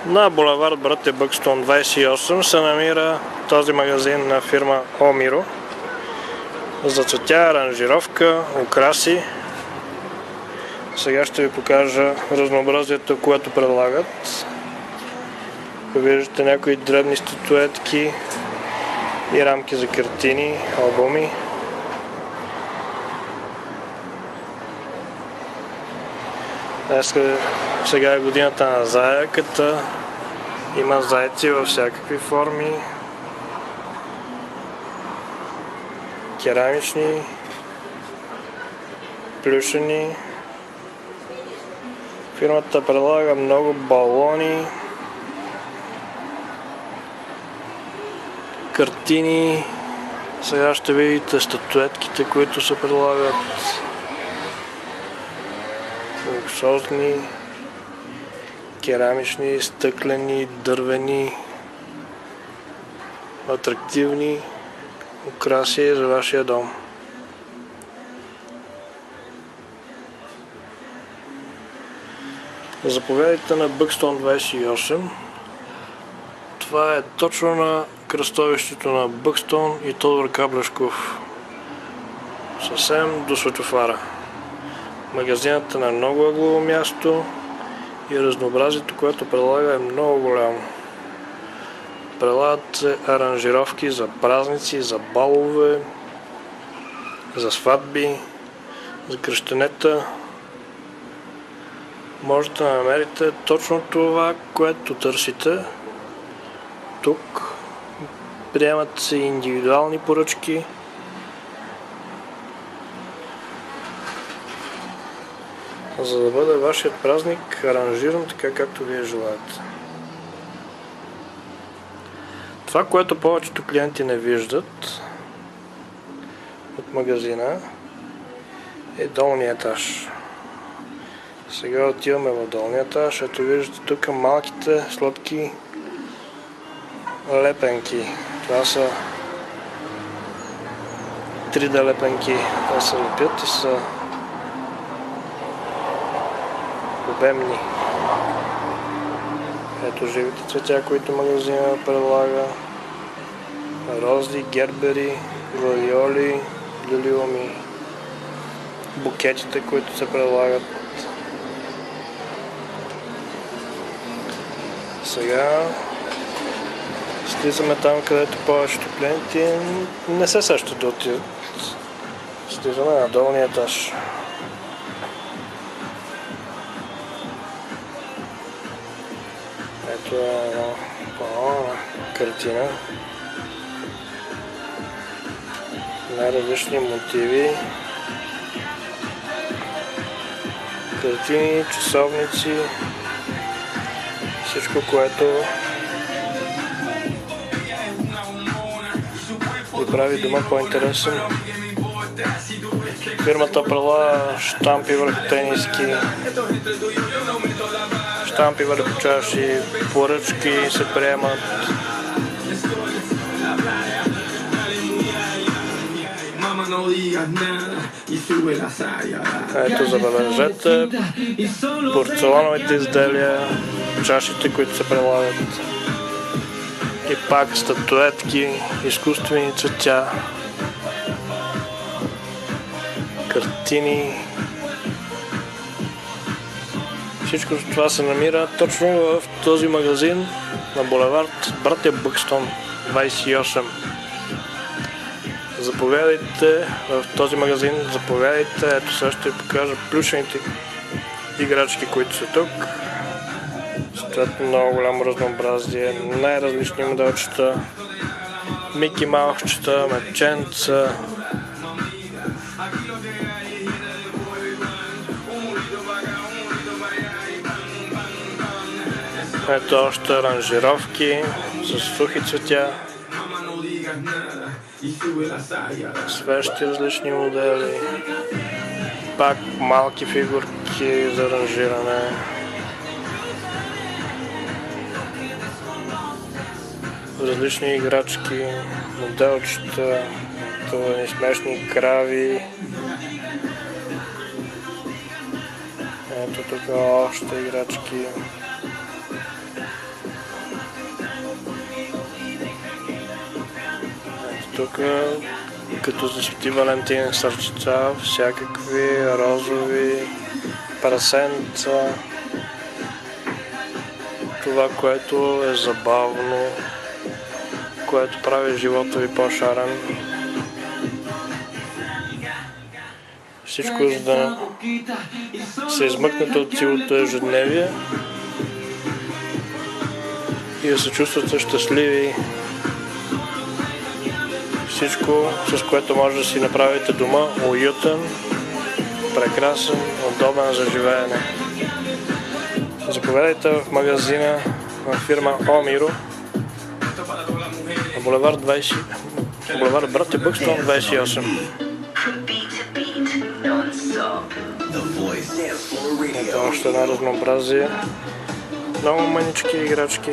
На булевард Братя Бъкстон 28 се намира този магазин на фирма Омиро за цветя, аранжировка, украси. Сега ще ви покажа разнообразието, което предлагат. Виждате някои дребни статуетки и рамки за картини, албуми. Сега е годината на заяката. Има зайци във всякакви форми. Керамични, плюшени. Фирмата предлага много балони, картини. Сега ще видите статуетките, които се предлагат. Луксозни, керамични, стъклени, дървени, атрактивни украси за вашия дом. Заповядайте на Бъкстон 28. Това е точно на кръстовището на Бъкстон и Тодор Каблешков. Съвсем до светофара. Магазинът е на много ъглово място и разнообразието, което предлага, е много голямо. Предлагат се аранжировки за празници, за балове, за сватби, за кръщенета. Можете да намерите точно това, което търсите. Тук приемат се индивидуални поръчки. За да бъде вашият празник аранжиран така, както вие желаете. Това, което повечето клиенти не виждат от магазина, е долния етаж. Сега отиваме в долния етаж. Ето виждате тук малките сладки лепенки. Това са 3D лепенки. Те се лепят и са обемни. Ето живите цветя, които магазина предлага. Рози, гербери, гладиоли, лилиуми. Букетите, които се предлагат. Сега слизаме там, където повечето клиенти не се сещат да отидат. Слизаме на долния етаж. Ето е една картина. Най-различни мотиви. Картини, часовници. Всичко, което ви прави дома по-интересен. Фирмата предлага щампи върху тениски, щампи върху чаши, поръчки се приемат. Ето, забележете порцелановите изделия, чашите, които се предлагат. И пак статуетки, изкуствени цветя, картини. Всичко това се намира точно в този магазин на булевард Братя Бъкстон 28. Заповядайте в този магазин, заповядайте. Ето сега ще ви покажа плюшените играчки, които са тук. Стоят много голямо разнообразие, най-различни моделчета, Мики Маусчета, меченца. Ето още аранжировки с сухи цветя, свещи различни модели, пак малки фигурки за аранжиране. Различни играчки, моделчета, смешни крави. Ето тук още играчки. тук като за Свети Валентин сърчица, всякакви розови, прасенца. Това, което е забавно, което прави живота ви по-шарен. Всичко за да се измъкнете от силото ежедневие и да се чувствате щастливи. Всичко, с което може да си направите дома уютен, прекрасен, удобен за живеене. Заповядайте в магазина на фирма О-Миро на булевард Братя Бъкстон 28. Ето още едно разнообразие. Много мънички играчки.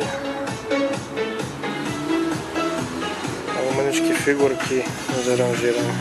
Много мънички фигурки за аранжиране.